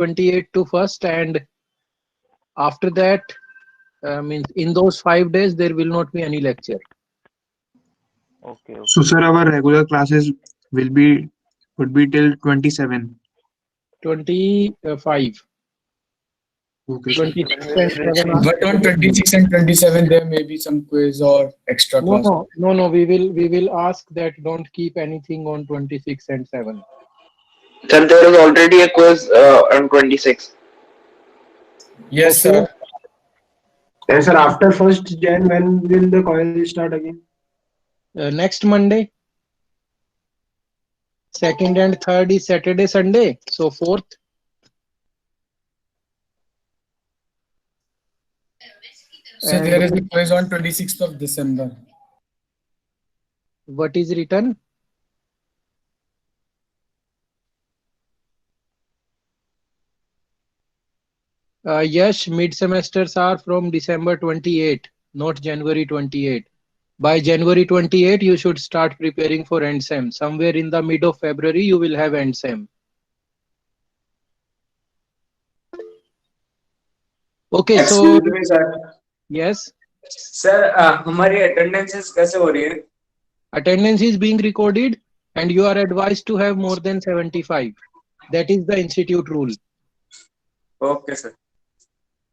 28 to 1st, and after that, means in those 5 days there will not be any lecture. Okay, So, okay. sir, our regular classes will be would be till 27. 25, Okay, sir. 26 When will and it 7 resume? are But on Saturday, Sunday. 26 and 27, there may be some quiz or extra No, class. no, no, no. We will ask that don't keep anything on 26 and 7. Sir, there is already a quiz on 26. Yes, Okay. sir. And sir, after 1st Jan, when will the college start again? Next Monday, second and third is Saturday, Sunday. So fourth, So there and is a quiz on 26th of December. what is written? Yes, mid semesters are from December 28, not January 28. By January 28, you should start preparing for end sem. Somewhere in the mid of February, you will have end sem. Okay, so excuse me sir yes, sir हमारी अटेंडेंसेस कैसे हो रही है attendance is being recorded and you are advised to have more than 75. That is the institute rule. Okay sir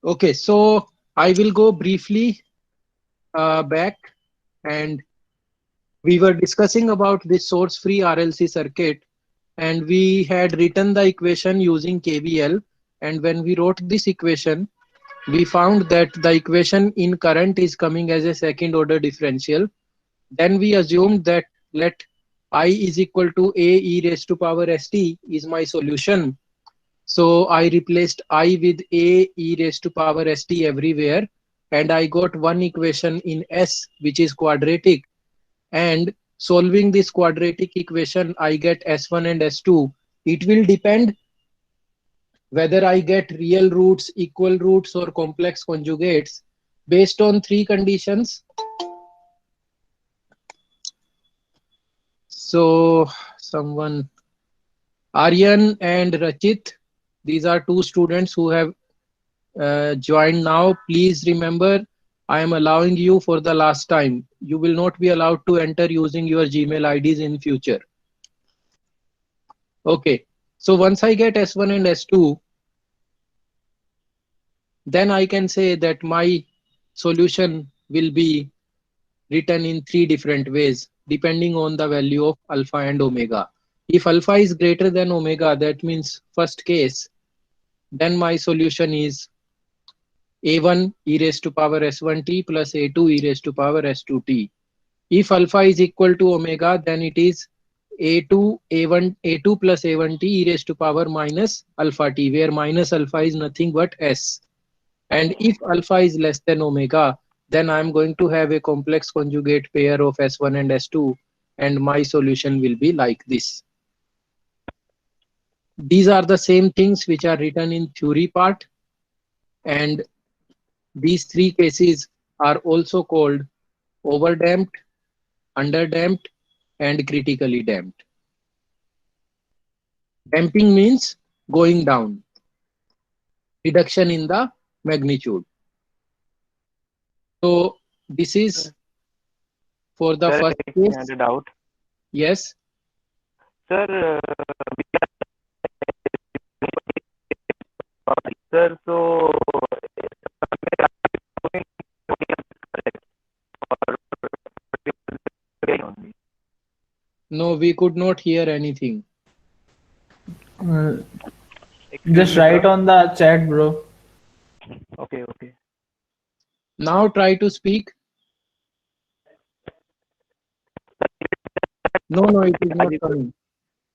Okay, so I will go briefly back, and we were discussing about this source-free RLC circuit, and we had written the equation using KVL, and when we wrote this equation, we found that the equation in current is coming as a second order differential. Then we assumed that let I is equal to a e raised to power st is my solution. So I replaced I with a e raised to power st everywhere, and I got one equation in S which is quadratic, and solving this quadratic equation I get S1 and S2. It will depend whether I get real roots, equal roots, or complex conjugates based on three conditions. So someone, Aryan and Rachit, these are two students who have joined now. Please remember, I am allowing you for the last time. You will not be allowed to enter using your Gmail IDs in future. Okay, so once I get S1 and S2, then I can say that my solution will be written in three different ways depending on the value of alpha and omega. If alpha is greater than omega, that means first case, then my solution is a1 e raised to power s1t plus a2 e raised to power s2t. If alpha is equal to omega, then it is a2 plus a1t e raised to power minus alpha t, where minus alpha is nothing but s. And if alpha is less than omega, then I'm going to have a complex conjugate pair of S1 and S2, and my solution will be like this. These are the same things which are written in theory part, and these three cases are also called overdamped, underdamped, and critically damped. Damping means going down, reduction in the magnitude. So this is for the Sir, first if you case. had a doubt. Yes. Sir, sir, so No, we could not hear anything. excuse Just me, write sir. on the chat, bro. Okay, okay. Now try to speak. No, no, it is not coming.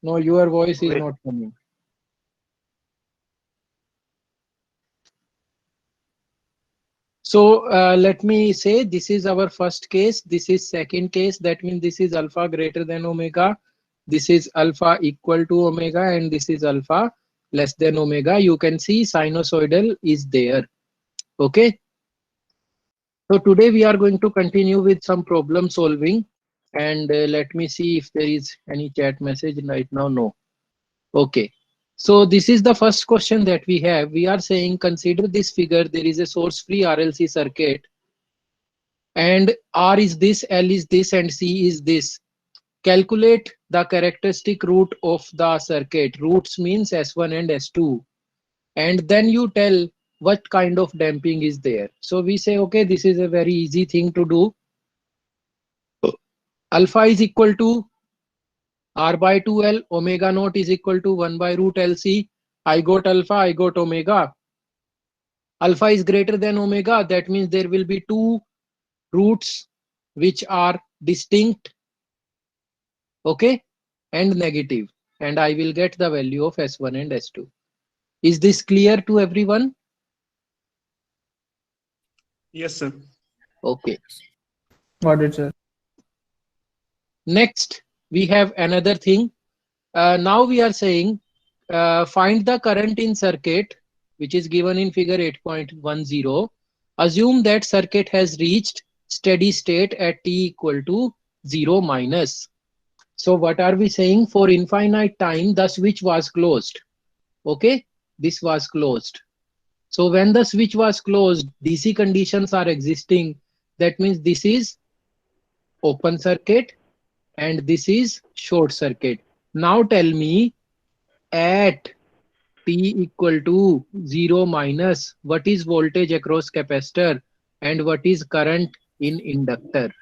No, your voice is Wait. not coming. So let me say this is our first case. This is second case. That means this is alpha greater than omega. This is alpha equal to omega, and this is alpha less than omega. You can see sinusoidal is there. Okay. So today we are going to continue with some problem solving, and let me see if there is any chat message right now. No. Okay. So this is the first question that we have. We are saying consider this figure. There is a source-free RLC circuit, and R is this, L is this, and C is this. Calculate the characteristic root of the circuit. Roots means S1 and S2. And then you tell what kind of damping is there. So we say, okay, this is a very easy thing to do. Alpha is equal to R by 2L, omega naught is equal to 1 by root LC. I got alpha, I got omega. Alpha is greater than omega. That means there will be two roots which are distinct, okay, and negative. And I will get the value of S1 and S2. Is this clear to everyone? Yes, sir. Okay. Got it, sir. Next, we have another thing. Now we are saying find the current in circuit, which is given in figure 8.10. Assume that circuit has reached steady state at t equal to 0 minus. So what are we saying? For infinite time, the switch was closed. Okay, this was closed. So when the switch was closed, DC conditions are existing. That means this is open circuit and this is short circuit. Now tell me at t equal to 0 minus, what is voltage across capacitor and what is current in inductor?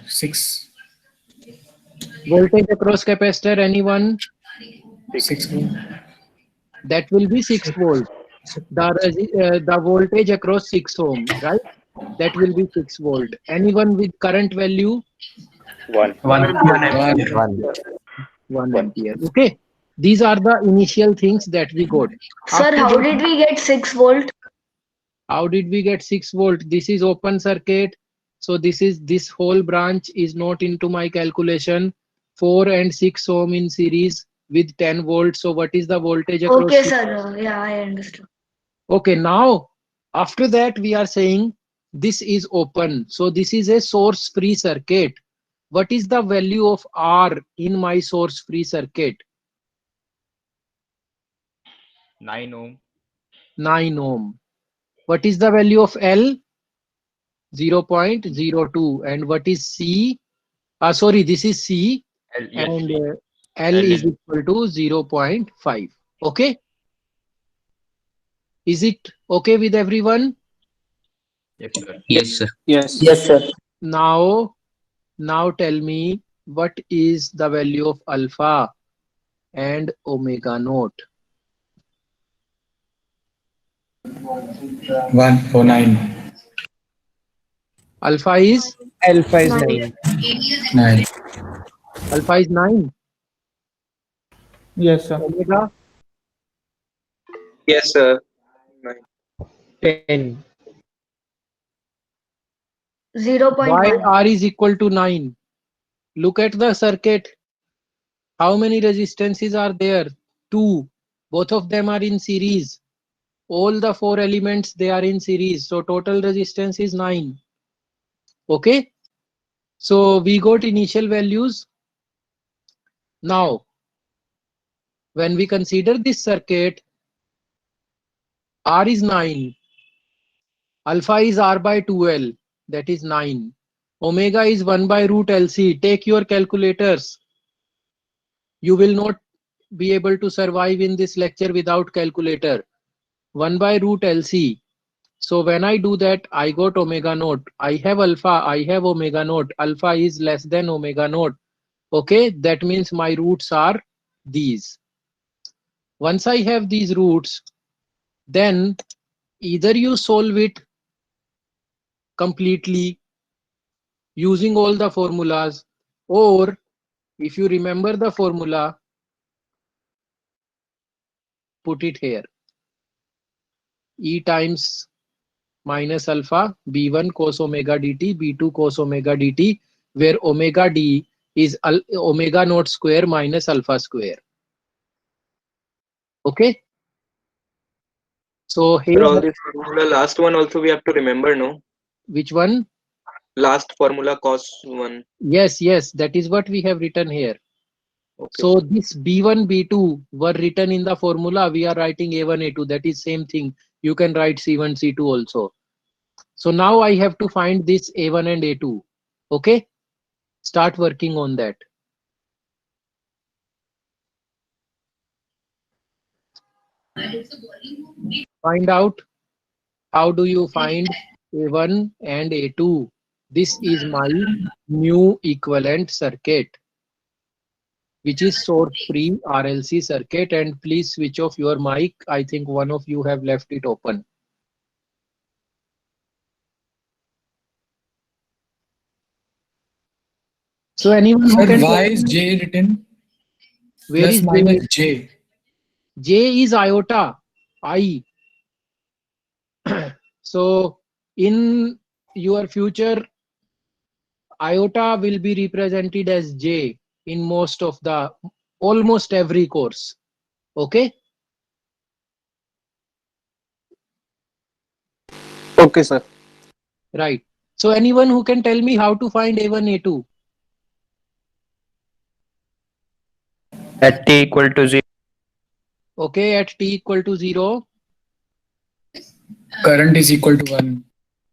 6. Voltage across capacitor, anyone? 6. That will be 6 volt. The voltage across 6 ohm, right? That will be 6 volt. Anyone with current value? 1. 1 ampere. Okay. These are the initial things that we got. Sir, After how that, did we get 6 volt? how did we get 6 volt? This is open circuit. So this whole branch is not into my calculation. 4 and 6 ohm in series with 10 volts. So what is the voltage across? Okay, sir. Yeah, I understood. Okay, now after that we are saying this is open. So this is a source free circuit. What is the value of R in my source free circuit? 9 ohm. 9 ohm. What is the value of L? 0.02. And what is C? Sorry, this is C. L, yes. And L is equal to 0.5. Okay. Is it okay with everyone? Yes, sir. Yes, sir. Yes. Yes, sir. Now tell me what is the value of alpha and omega naught? 109. Alpha is? Alpha is 9. 9. 9. Alpha is 9. Yes, sir. Omega? Yes, sir. 10. 0.1. Why R is equal to 9? Look at the circuit. How many resistances are there? 2. Both of them are in series. All the 4 elements, they are in series. So total resistance is 9. Okay. So we got initial values. Now, when we consider this circuit, R is 9. Alpha is R by 2L. That is 9. Omega is 1 by root LC. Take your calculators. You will not be able to survive in this lecture without calculator. 1 by root LC. So when I do that, I got omega naught. I have alpha, I have omega naught. Alpha is less than omega naught. Okay, that means my roots are these. Once I have these roots, then either you solve it completely using all the formulas, or if you remember the formula, put it here. E times minus alpha b1 cos omega dt, b2 cos omega dt, where omega d is omega naught square minus alpha square. Okay. So here, All this formula, last one also we have to remember, no? which one? Last formula cos 1. Yes, that is what we have written here. Okay. So this B1, B2 were written in the formula. We are writing A1, A2. That is same thing. You can write C1, C2 also. So now I have to find this A1 and A2. Okay. Start working on that. Find out how do you find A1 and A2. This is my new equivalent circuit, which is source-free RLC circuit. And please switch off your mic. I think one of you have left it open. So anyone who Sir, can why tell is me J written where plus is minus J? J? J is iota, I. So in your future, iota will be represented as J in almost every course. Okay. Okay, sir. Right. So anyone who can tell me how to find A1, A2? At t equal to 0. Okay, at t equal to 0. Current is equal to 1.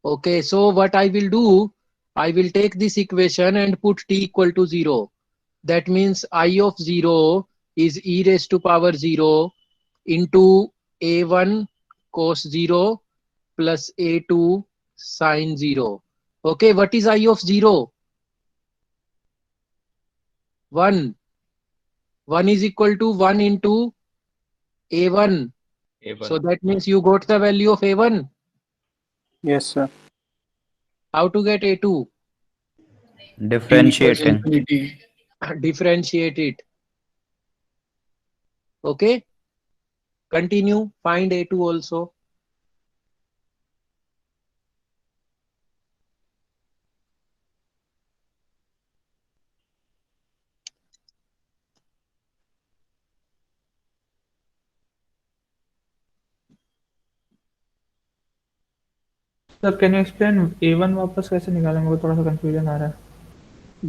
Okay, so what I will do, I will take this equation and put t equal to 0. That means I of 0 is e raised to power 0 into A1 cos 0 plus A2 sine 0. Okay, what is I of 0? 1. 1 is equal to 1 into A1. A1. So that means you got the value of A1. Yes, sir. How to get A2? T equals Differentiating. infinity. Differentiate it. Okay. Continue. Find A2 also. Sir can you explain A1 वापस कैसे निकालेंगे, वो थोड़ा सा confusion आ रहा है.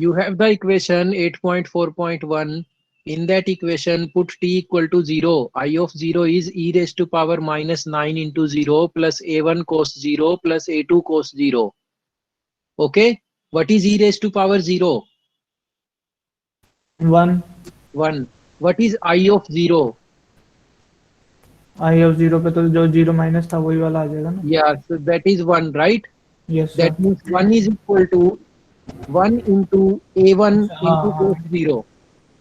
You have the equation 8.4.1. In that equation, put t equal to 0. I of 0 is e raised to power minus 9 into 0 plus A1 cos 0 plus A2 cos 0. Okay. What is e raised to power 0? 1. 1. What is I of 0? I of 0 पे तो जो 0 minus था वही वाला आ जाएगा ना. Yeah, so that is 1, right? Yes, sir. That means 1 is equal to 1 into A1 into हाँ. cos 0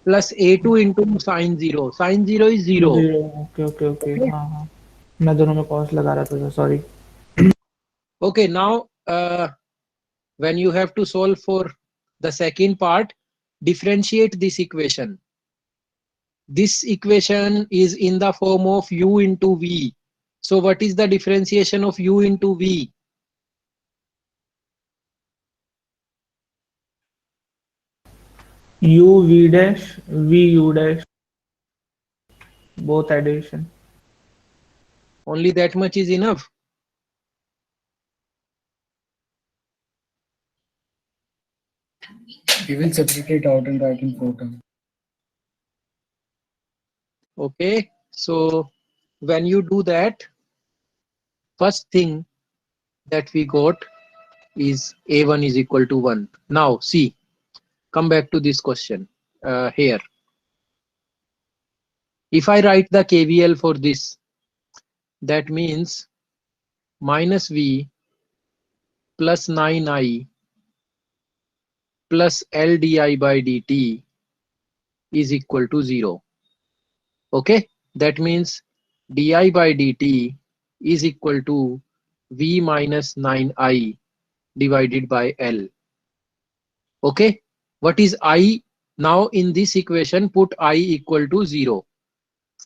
plus A2 into sine 0. Sine 0 is 0. 0. Okay okay okay. Okay. हाँ हाँ. मैं दोनों में कॉस लगा रहा था, sorry. Okay, now when you have to solve for the second part, differentiate this equation. This equation is in the form of u into v. So what is the differentiation of u into v? U v dash v u dash, both addition. Only that much is enough. We will separate it out and write in 4 terms. Okay, so when you do that, first thing that we got is A1 is equal to 1. Now see, come back to this question here. If I write the KVL for this, that means minus V plus 9I plus L di by dt is equal to 0. Okay, that means di by dt is equal to V minus 9I divided by L. Okay, what is I? Now in this equation put I equal to 0.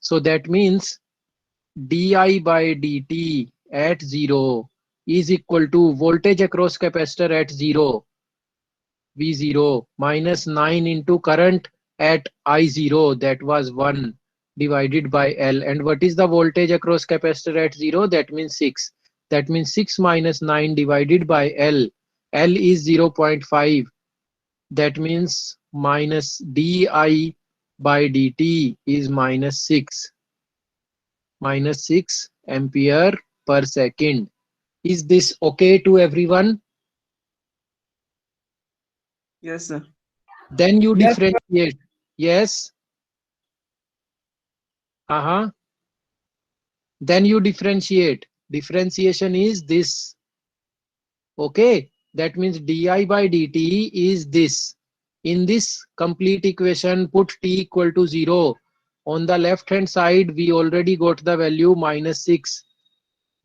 So that means di by dt at 0 is equal to voltage across capacitor at 0, V0 minus 9 into current at I0, that was 1, divided by L. And what is the voltage across capacitor at 0? That means 6. That means 6 minus 9 divided by L. L is 0.5. That means minus di by dt is minus 6 ampere per second. Is this okay to everyone? Yes, sir. Then you Yes, sir. differentiate. Yes. Then you differentiate. Differentiation is this. Okay. That means di by dt is this. In this complete equation, put t equal to 0. On the left hand side, we already got the value minus 6.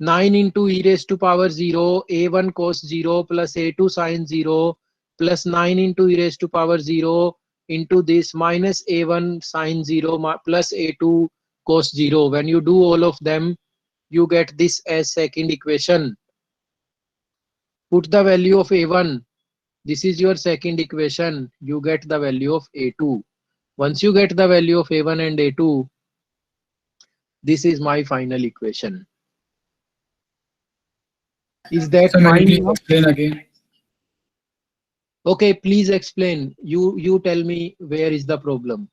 9 into e raised to power 0, a1 cos 0 plus a2 sin 0 plus 9 into e raised to power 0 into this minus a1 sin 0 plus a2 cos 0. When you do all of them, you get this as second equation. Put the value of a1. This is your second equation. You get the value of a2. Once you get the value of a1 and a2, this is my final equation. Is that So can you fine please now? explain again? Okay, please explain. You tell me where is the problem.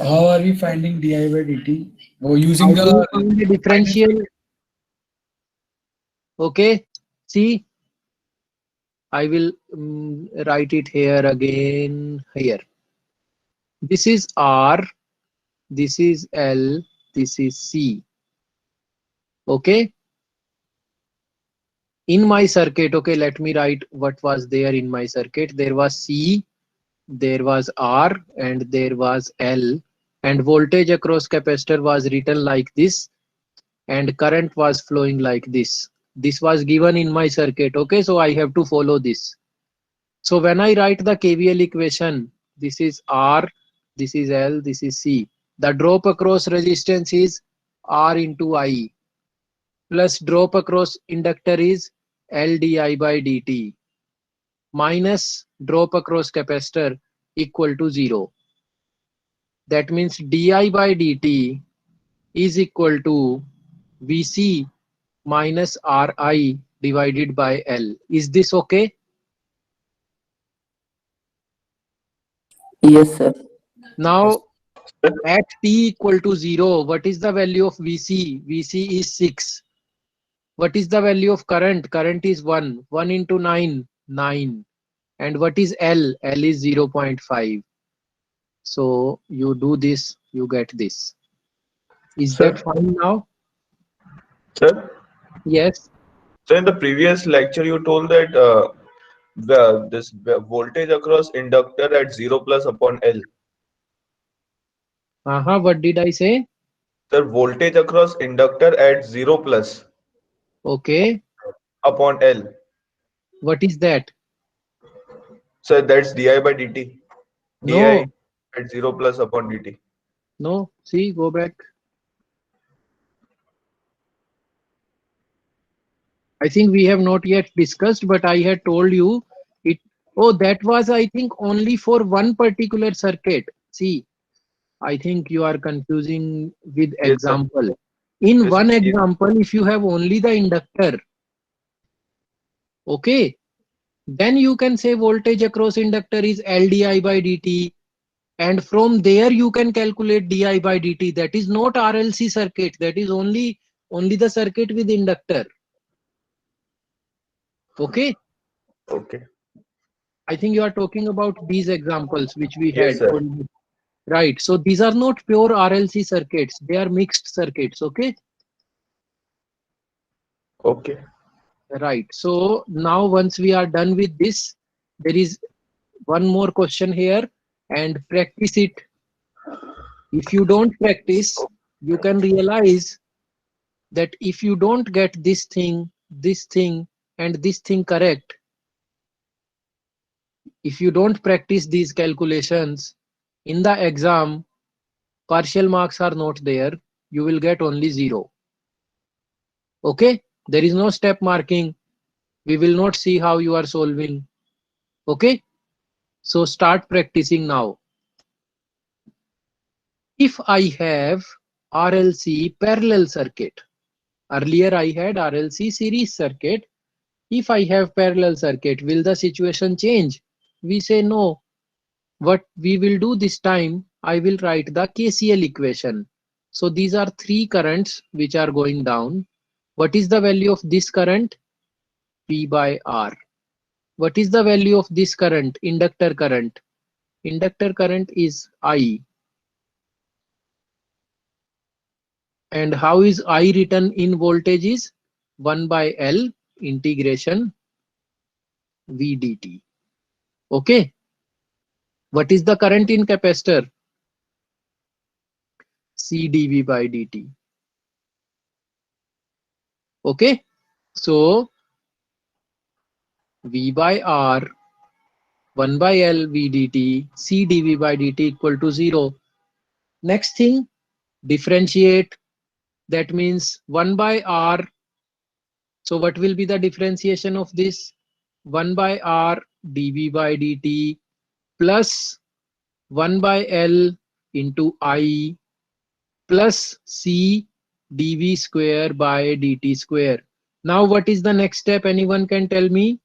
How are we finding di by dt? Oh, How using do you find the differential? Okay, see, I will write it here again. Here. This is R, this is L, this is C. Okay. In my circuit, okay, let me write what was there in my circuit. There was C, there was R, and there was L, and voltage across capacitor was written like this, and current was flowing like this. This was given in my circuit. Okay, so I have to follow this. So when I write the KVL equation, this is R, this is L, this is C. The drop across resistance is R into I, plus drop across inductor is L di by dt, minus drop across capacitor equal to 0. That means di by dt is equal to Vc minus Ri divided by L. Is this okay? Yes, sir. Now at t equal to 0, what is the value of Vc? Vc is 6. What is the value of current? Current is 1. 1 into 9, 9. And what is L? L is 0.5. So you do this, you get this. Is Sir? that fine now? Sir, Yes. so in the previous lecture, you told that this voltage across inductor at 0 plus upon L. What did I say? Sir, voltage across inductor at 0 plus Okay. upon L. What is that? So that's di by dt. No, Di at 0 plus upon dt. no. See, go back. I think we have not yet discussed, but I had told you it. Oh, that was, I think, only for one particular circuit. See, I think you are confusing with Yes, sir. example. In Yes, one yes. example, if you have only the inductor, okay, then you can say voltage across inductor is L di by dt, and from there you can calculate di by dt. That is not RLC circuit. That is only the circuit with inductor. Okay. Okay. I think you are talking about these examples which we Yes, had. sir. Right. So these are not pure RLC circuits. They are mixed circuits. Okay. Okay. Right. So now once we are done with this, there is one more question here, and practice it. If you don't practice, you can realize that if you don't get this thing, and this thing correct, if you don't practice these calculations in the exam, partial marks are not there. You will get only 0. Okay. There is no step marking. We will not see how you are solving. Okay. So start practicing now. If I have RLC parallel circuit, earlier I had RLC series circuit. If I have parallel circuit, will the situation change? We say no. what we will do this time, I will write the KCL equation. So these are three currents which are going down. What is the value of this current? P by R. What is the value of this current? Inductor current. Inductor current is I. And how is I written in voltages? 1 by L integration V dt. Okay. What is the current in capacitor? C dV by dt. Okay. So V by R 1 by L V dt C dV by dt equal to 0. Next thing, differentiate. That means 1 by R. So what will be the differentiation of this? 1 by R dV by dt plus 1 by L into I plus C dV square by dt square. Now what is the next step? Anyone can tell me?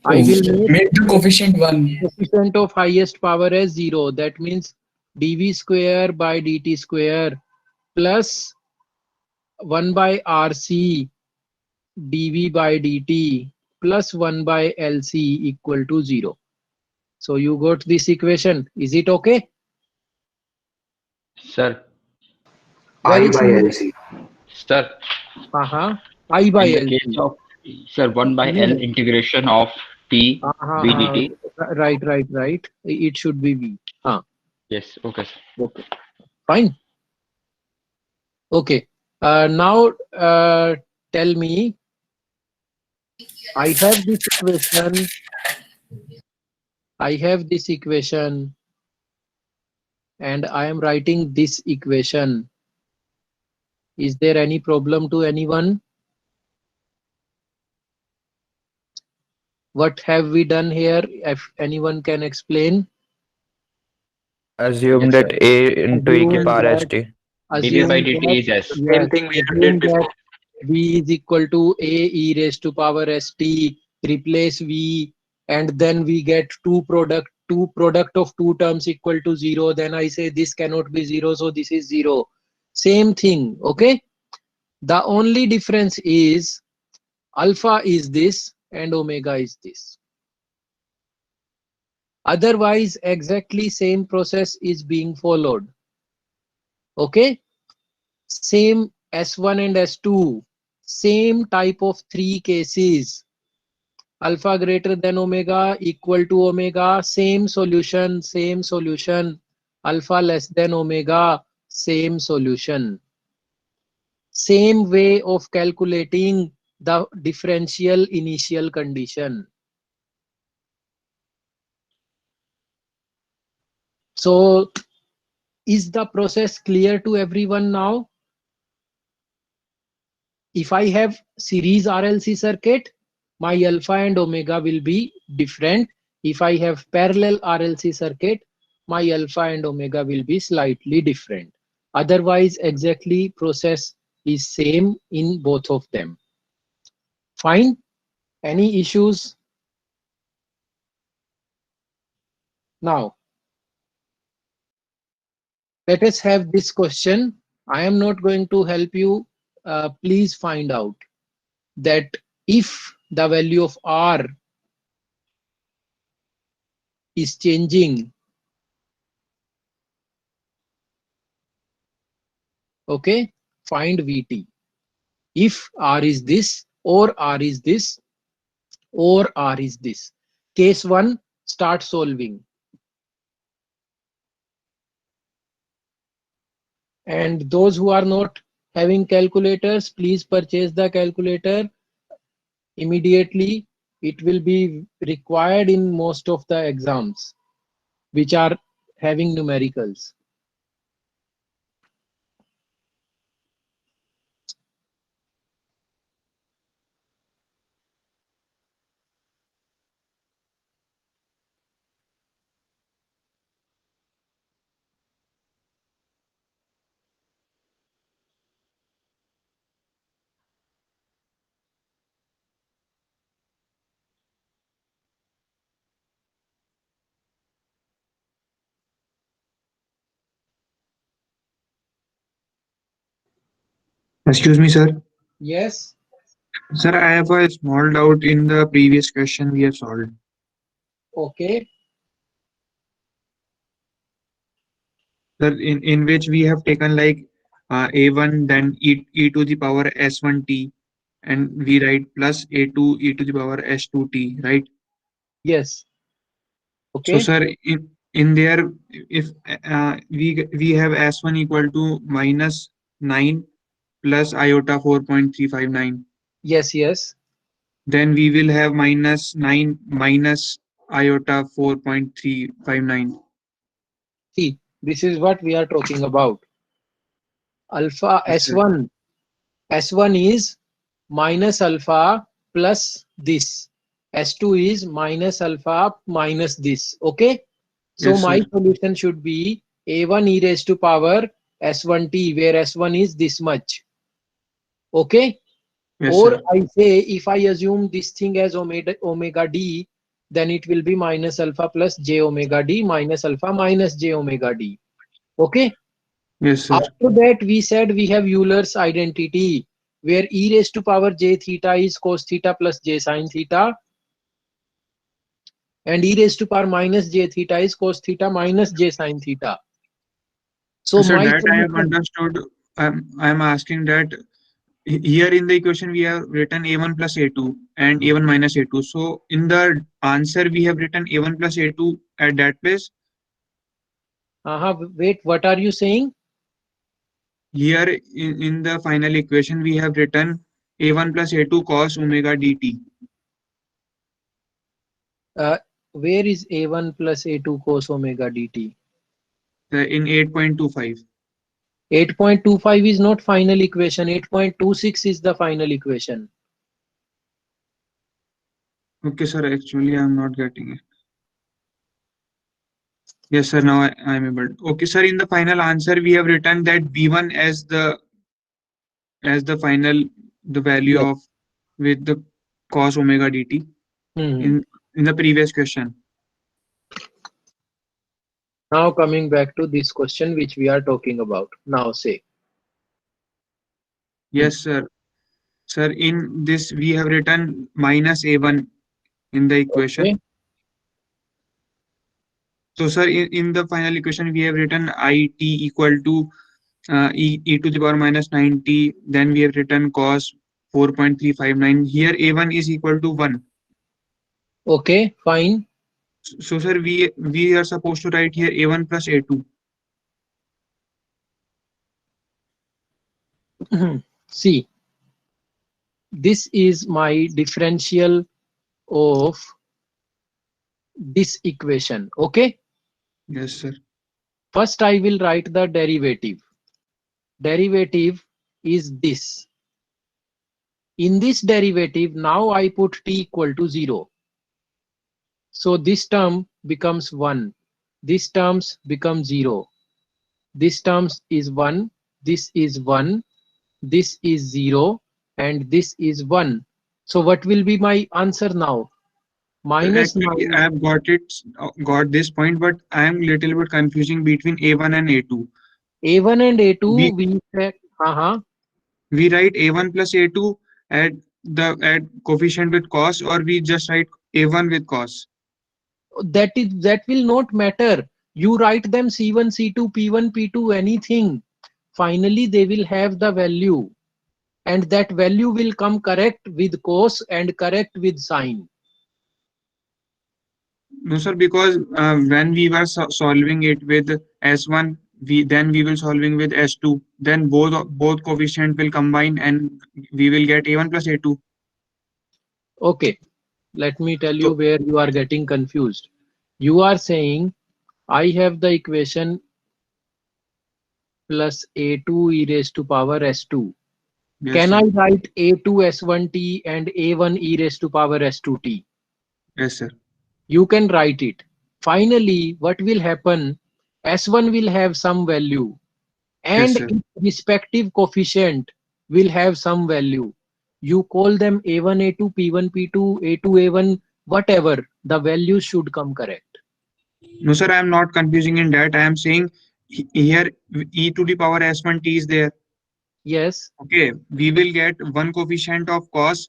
I will Make the coefficient 1. coefficient of highest power as 0. That means dV square by dt square plus 1 by RC dV by dt plus 1 by LC equal to 0. So you got this equation. Is it okay? Sir, I Very by simple. LC. sir, I by in the LC. case of, sir, 1 by No, L no. integration of T V dt. Right. It should be V. Yes, okay, sir. Okay. Fine. Okay. Now tell me, I have this equation. And I am writing this equation. Is there any problem to anyone? What have we done here? If anyone can explain. Assume Yes, that sir. A into e ki Assume power that, st. dV by assume dt that, is S. yes, Same thing we have did assume that before. V is equal to A e raised to power st. Replace V, and then we get two product of two terms equal to 0. Then I say this cannot be 0, so this is 0. Same thing. Okay. The only difference is alpha is this and omega is this. Otherwise, exactly same process is being followed. Okay. Same S1 and S2. Same type of three cases. Alpha greater than omega equal to omega. Same solution. Alpha less than omega. Same solution. Same way of calculating the differential initial condition. So is the process clear to everyone now? If I have series RLC circuit, my alpha and omega will be different. If I have parallel RLC circuit, my alpha and omega will be slightly different. Otherwise, exactly process is same in both of them. Fine. Any issues? Now, let us have this question. I am not going to help you. Please find out that if the value of R is changing, okay, find Vt. If R is this, or R is this, or R is this. Case 1, start solving. And those who are not having calculators, please purchase the calculator immediately. It will be required in most of the exams which are having numericals. Excuse me, sir. Yes. Sir, I have a small doubt in the previous question we have solved. Okay. Sir, in which we have taken like a1, then e to the power s1t, and we write plus a2 e to the power s2t, right? Yes. So, Okay. sir, in there, if we have s1 equal to minus 9 plus iota 4.359, Yes. Yes. then we will have minus 9 minus iota 4.359. See, this is what we are talking about. Alpha Yes, sir. S1. S1 is minus alpha plus this. S2 is minus alpha minus this. Okay. So Yes, my sir. solution should be A1 e raised to power S1t, where S1 is this much. Okay. Yes, Or sir. I say, if I assume this thing as omega d, then it will be minus alpha plus j omega d minus alpha minus j omega d. Okay. Yes, sir. After that, we said we have Euler's identity, where e raised to power j theta is cos theta plus j sin theta, and e raised to power minus j theta is cos theta minus j sin theta. So Sir, my that I have solution, understood. I'm asking that here in the equation we have written a1 plus a2 and a1 minus a2. So in the answer we have written a1 plus a2 at that place. wait, what are you saying? Here in the final equation we have written a1 plus a2 cos omega dt. Where is a1 plus a2 cos omega dt? In 8.25. 8.25 is not final equation. 8.26 is the final equation. Okay, sir. Actually, I'm not getting it. Yes, sir. Now I'm able. Okay, sir. In the final answer, we have written that b1 as the final the value Yes. of with the cos omega dt Hmm. in the previous question. Now coming back to this question which we are talking about. Now say. Yes, sir. Sir, in this we have written minus a1 in the equation. Okay. So, sir, in the final equation we have written it equal to e to the power minus 90. Then we have written cos 4.359. Here a1 is equal to 1. Okay, fine. So, sir, we are supposed to write here a1 plus a2. See, this is my differential of this equation. Okay. Yes, sir. First, I will write the derivative. Derivative is this. In this derivative, now I put t equal to 0. So this term becomes 1. This terms become 0. This terms is 1. This is 1. This is 0. And this is 1. So what will be my answer now? Minus Actually, 9. I have got this point, but I am little bit confusing between a1 and a2. A1 and A2, We we said, we write a1 plus a2 at at coefficient with cos, or we just write a1 with cos. that will not matter. You write them C1, C2, P1, P2, anything. Finally, they will have the value, and that value will come correct with cos and correct with sine. No, sir, because when we were solving it with S1, we will solving with S2. Then both coefficient will combine and we will get A1 plus A2. Okay, let me tell you So where you are getting confused. You are saying I have the equation plus A2 e raised to power S2. yes, Can sir. I write A2 S1t and A1 e raised to power S2t? Yes, sir. You can write it. Finally, what will happen? S1 will have some value, Yes, and sir. its respective coefficient will have some value. You call them A1, A2, P1, P2, A2, A1, whatever. The values should come correct. No, sir, I am not confusing in that. I am saying here e to the power S1t is there. Yes. Okay, we will get one coefficient of cos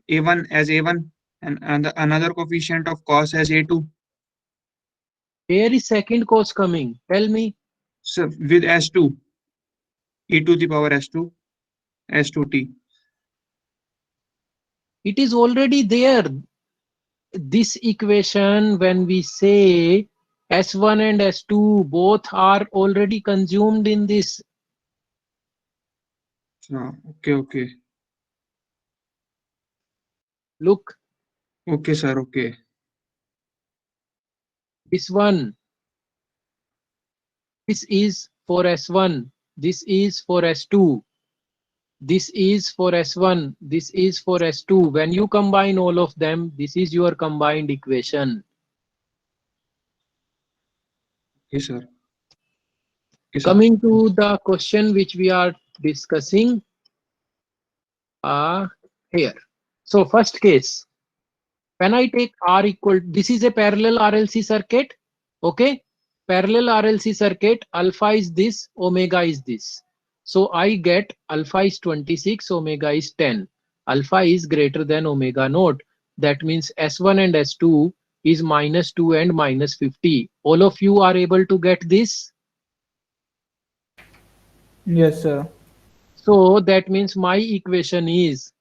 A1 as A1 and another coefficient of cos as A2. Where is second cos coming? Tell me. So with S2, e to the power S2, S2t. It is already there. This equation, when we say S1 and S2 both are already consumed in this. Okay. Look, Okay, sir. Okay. this one, this is for S1, this is for S2, this is for S1, this is for S2. When you combine all of them, this is your combined equation. Yes, sir. Yes, sir. Coming to the question which we are discussing here. So first case, when I take R equal, this is a parallel RLC circuit. Okay, parallel RLC circuit, alpha is this, omega is this. So I get alpha is 26, omega is 10. Alpha is greater than omega naught. That means S1 and S2 is -2 and -50. All of you are able to get this? Yes, sir. So that means my equation is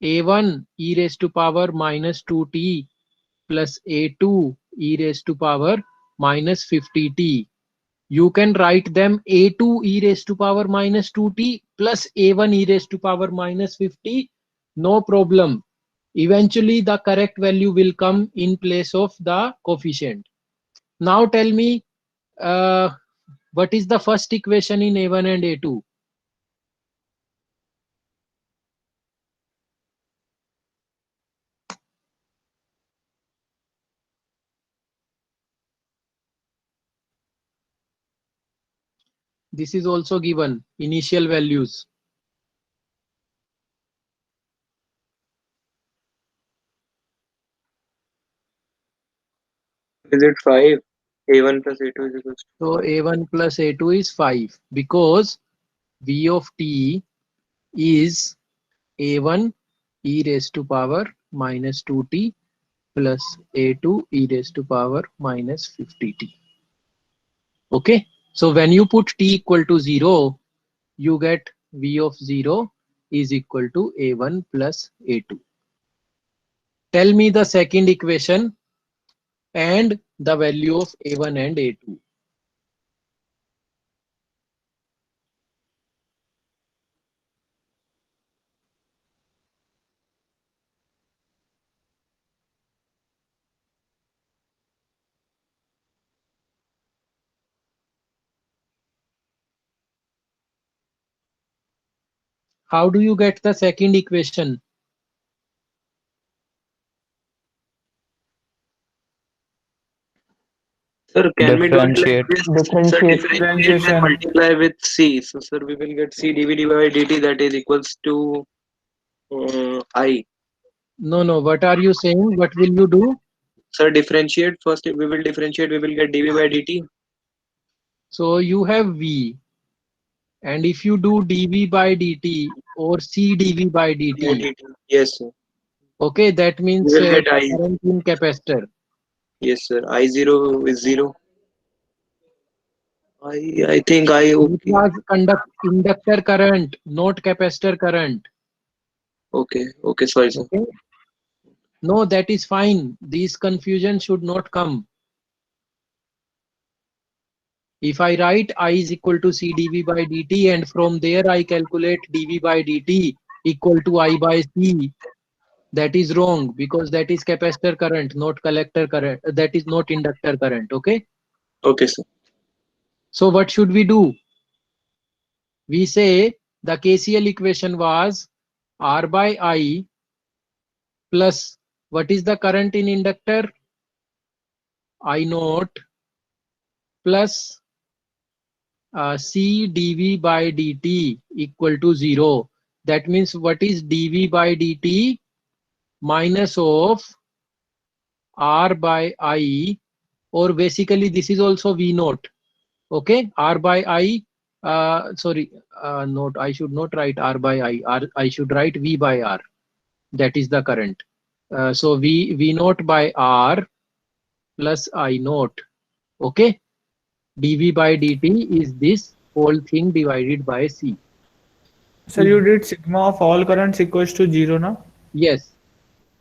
A1 e raised to power -2t plus A2 e raised to power -50t. You can write them A2 e raised to power -2t plus A1 e raised to power -50. No problem. Eventually the correct value will come in place of the coefficient. Now tell me what is the first equation in A1 and A2? This is also given initial values. Is it 5? A1 plus A2 is equals to. So A1 plus A2 is 5 because V of t is A1 e raised to power -2t plus A2 e raised to power -50t. Okay, so when you put t equal to 0, you get V of 0 is equal to A1 plus A2. Tell me the second equation and the value of A1 and A2. How do you get the second equation? Sir, can we do it like Differentiate. this? Sir, Differentiation. differentiate and multiply with C. So, sir, we will get C dV by dt that is equals to I. No, what are you saying? What will you do? Sir, differentiate. First, we will differentiate. We will get dV by dt. So you have V, and if you do dV by dt or C dV by dt, Yes, sir. okay, that means We will get I. current in capacitor. Yes, sir. I0 is 0. I think I It okay. was inductor current, not capacitor current. Okay, sorry, sir. Okay. No, that is fine. These confusion should not come. If I write I is equal to C dV by dt and from there I calculate dV by dt equal to I by C, that is wrong because that is capacitor current, not collector current. That is not inductor current. Okay. Okay, sir. So what should we do? We say the KCL equation was R by I plus what is the current in inductor? I naught plus C dV by dt equal to 0. That means what is dV by dt? Minus of R by I, or basically this is also V naught. Okay, R by I, note, I should not write R by I. I should write V by R. That is the current. So V naught by R plus I naught. Okay. dV by dt is this whole thing divided by C. Sir, you did sigma of all currents equals to 0 now? Yes.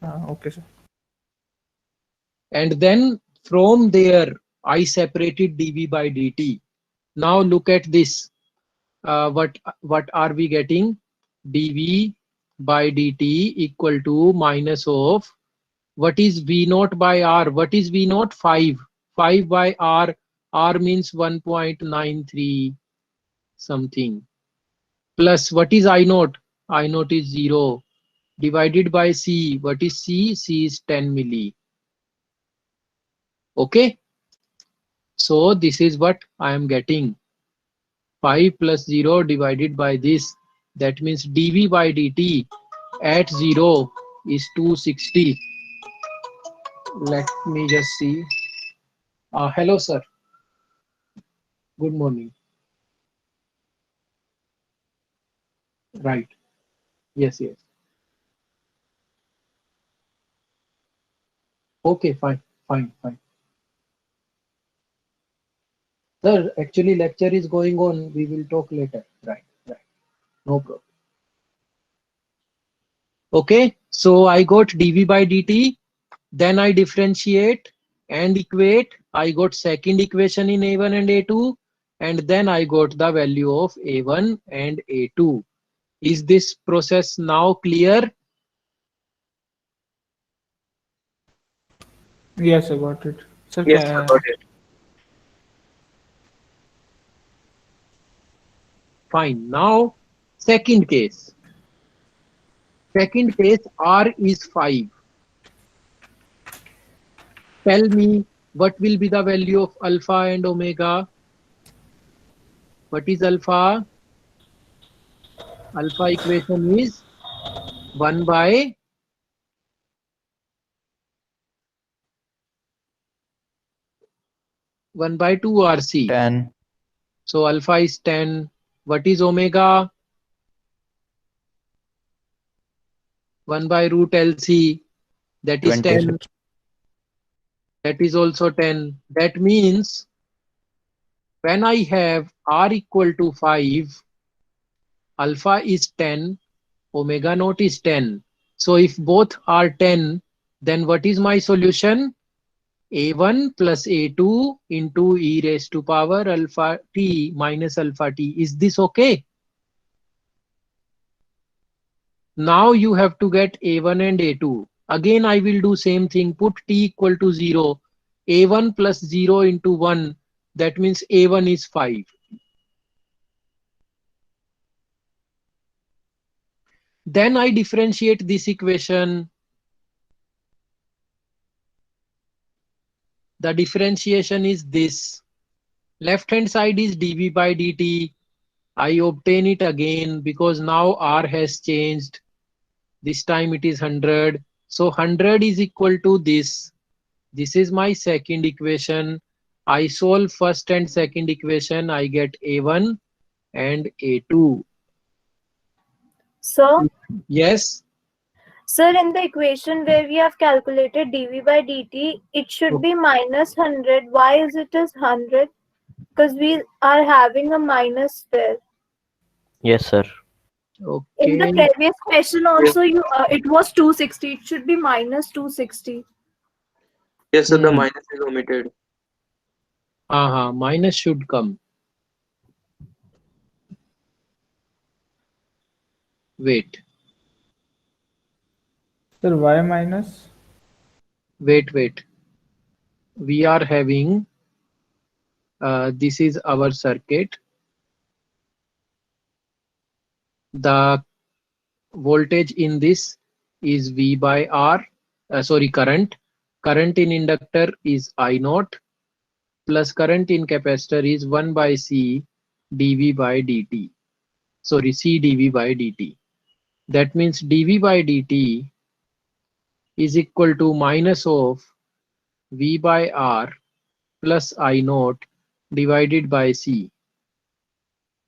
Okay, sir. And then from there, I separated dV by dt. Now look at this. What are we getting? dV by dt equal to minus of, what is V naught by R? What is V naught? 5. 5 by R. R means 1.93 something. Plus what is I naught? I naught is 0. Divided by C. What is C? C is 10 milli. Okay. So this is what I am getting. 5 plus 0 divided by this. That means dV by dt at 0 is 260. Let me just see. Hello, sir. Good morning. Right. Yes, yes. Okay, fine. Sir, actually lecture is going on. We will talk later. Right. No problem. Okay, so I got dV by dt. Then I differentiate and equate. I got second equation in A1 and A2. And then I got the value of A1 and A2. Is this process now clear? Yes, I got it. Sir, Yes, I got it. Fine. Now, second case. Second case, R is 5. Tell me what will be the value of alpha and omega. What is alpha? Alpha equation is 1 by 2 RC. 10. So alpha is 10. What is omega? 1 by root LC. That is 10. 26. That is also 10. That means when I have R equal to 5, alpha is 10, omega naught is 10. So if both are 10, then what is my solution? A1 plus A2 into e raised to power alpha t minus alpha t. Is this okay? Now you have to get A1 and A2. Again, I will do same thing. Put t equal to 0. A1 plus 0 into 1. That means A1 is 5. Then I differentiate this equation. The differentiation is this. Left hand side is dV by dt. I obtain it again because now R has changed. This time it is 100. So 100 is equal to this. This is my second equation. I solve first and second equation. I get A1 and A2. So, yes. Sir, in the equation where we have calculated dV by dt, it should be minus 100. Why is it as 100? Because we are having a minus there. Yes, sir. Okay. In the previous question also, it was 260. It should be minus 260. Yes, so the minus is omitted. Minus should come. Wait. Sir, why minus? Wait. We are having, this is our circuit. The voltage in this is V by R, current. Current in inductor is I naught plus current in capacitor is 1 by C dV by dt. Sorry, C dV by dt. That means dV by dt is equal to minus of V by R plus I naught divided by C.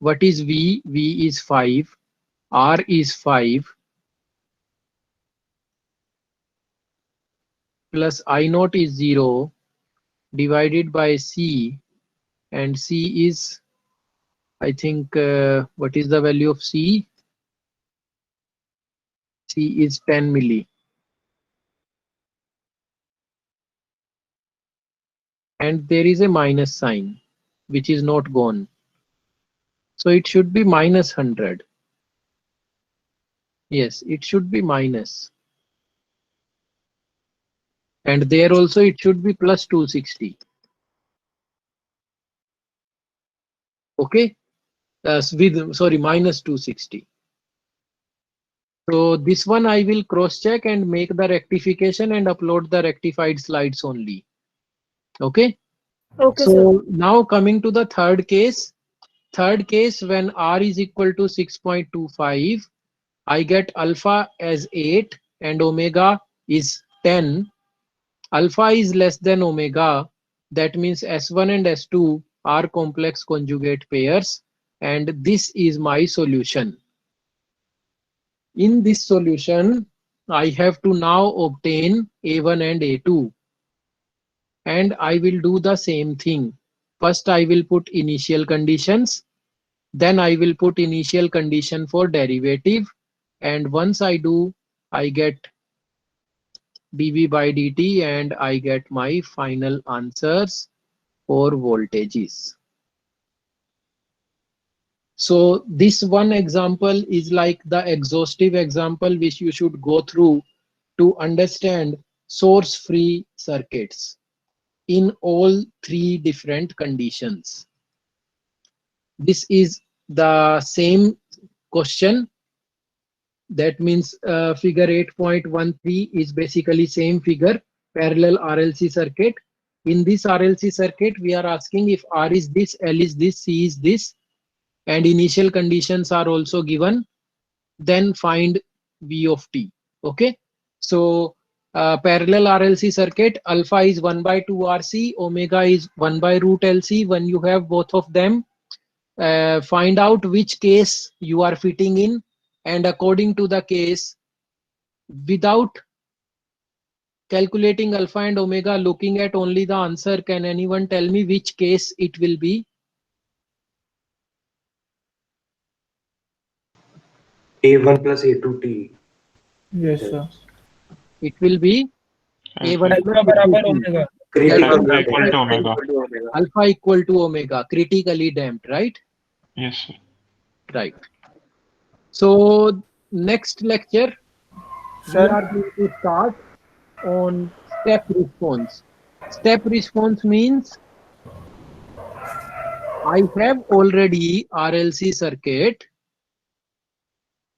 What is V? V is 5. R is 5. Plus I naught is 0 divided by C, and C is, I think, what is the value of C? C is 10 milli. And there is a minus sign, which is not gone. So it should be minus 100. Yes, it should be minus. And there also it should be plus 260. Okay, minus 260. So this one I will cross check and make the rectification and upload the rectified slides only. Okay. Okay, So sir. now coming to the third case. Third case, when R is equal to 6.25, I get alpha as 8 and omega is 10. Alpha is less than omega. That means S1 and S2 are complex conjugate pairs, and this is my solution. In this solution, I have to now obtain A1 and A2, and I will do the same thing. First, I will put initial conditions, then I will put initial condition for derivative, and once I do, I get dV by dt and I get my final answers for voltages. So this one example is like the exhaustive example which you should go through to understand source-free circuits in all three different conditions. This is the same question. That means figure 8.13 is basically same figure, parallel RLC circuit. In this RLC circuit, we are asking if R is this, L is this, C is this, and initial conditions are also given. Then find V of t. Okay, so parallel RLC circuit, alpha is 1 by 2 RC, omega is 1 by root LC. When you have both of them, find out which case you are fitting in, and according to the case, without calculating alpha and omega, looking at only the answer, can anyone tell me which case it will be? A1 plus A2T. Yes, sir. It will be A1 Alpha plus barabar A2T. omega. Alpha equal to omega. Alpha equal to omega, critically damped, right? Yes, sir. Right. So next lecture, we Sir? are going to start on step response. Step response means I have already RLC circuit.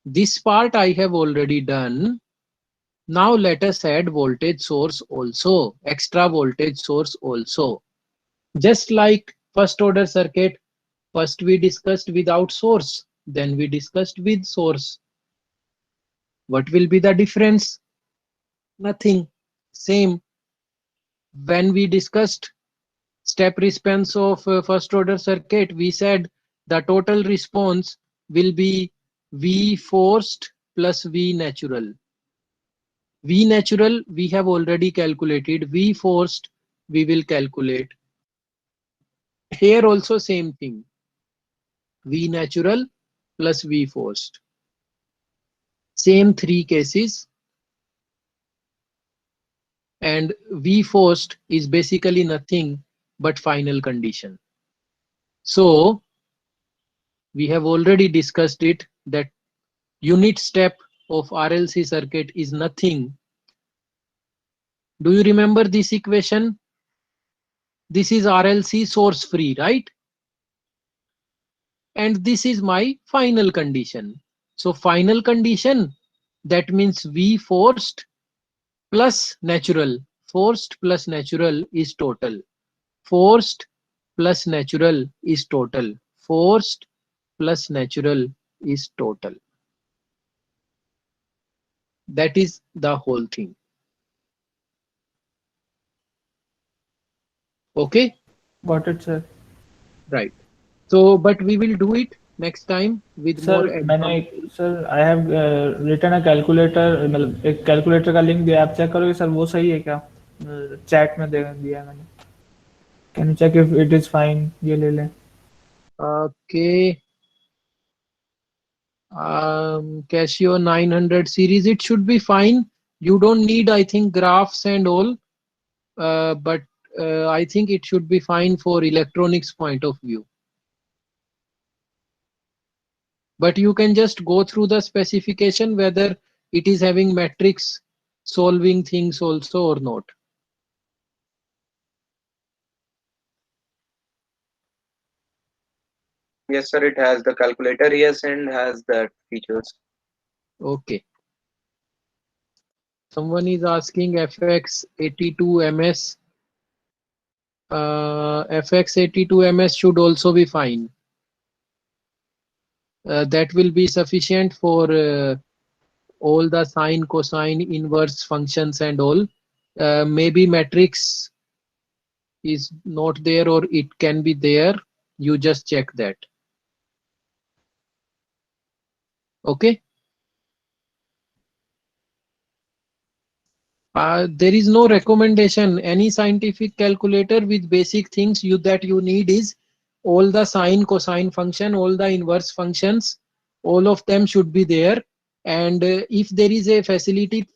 This part I have already done. Now let us add voltage source also, extra voltage source also. Just like first order circuit, first we discussed without source, then we discussed with source. What will be the difference? Nothing. Same. When we discussed step response of first order circuit, we said the total response will be V forced plus V natural. V natural we have already calculated. V forced we will calculate. Here also same thing. V natural plus V forced. Same three cases. And V forced is basically nothing but final condition. So we have already discussed it, that unit step of RLC circuit is nothing. Do you remember this equation? This is RLC source free, right? And this is my final condition. So final condition, that means V forced plus natural. Forced plus natural is total. Forced plus natural is total. Forced plus natural is total. That is the whole thing. Okay? Got it, sir. Right. So, but we will do it next time with sir more मैंने sir I have written a calculator, मतलब एक calculator का link दिया, आप check करोगे sir वो सही है क्या? चैट में दिया है मैंने, can you check if it is fine? ये ले लें। Okay. Casio 900 series, it should be fine. You don't need, I think, graphs and all, but I think it should be fine for electronics point of view. But you can just go through the specification whether it is having matrix solving things also or not. Yes, sir. It has the calculator. Yes, and has that features. Okay. Someone is asking FX82MS. FX82MS should also be fine. That will be sufficient for all the sine, cosine, inverse functions and all. Maybe matrix is not there or it can be there. You just check that. Okay. There is no recommendation. Any scientific calculator with basic things that you need is all the sine, cosine function, all the inverse functions, all of them should be there. And if there is a facility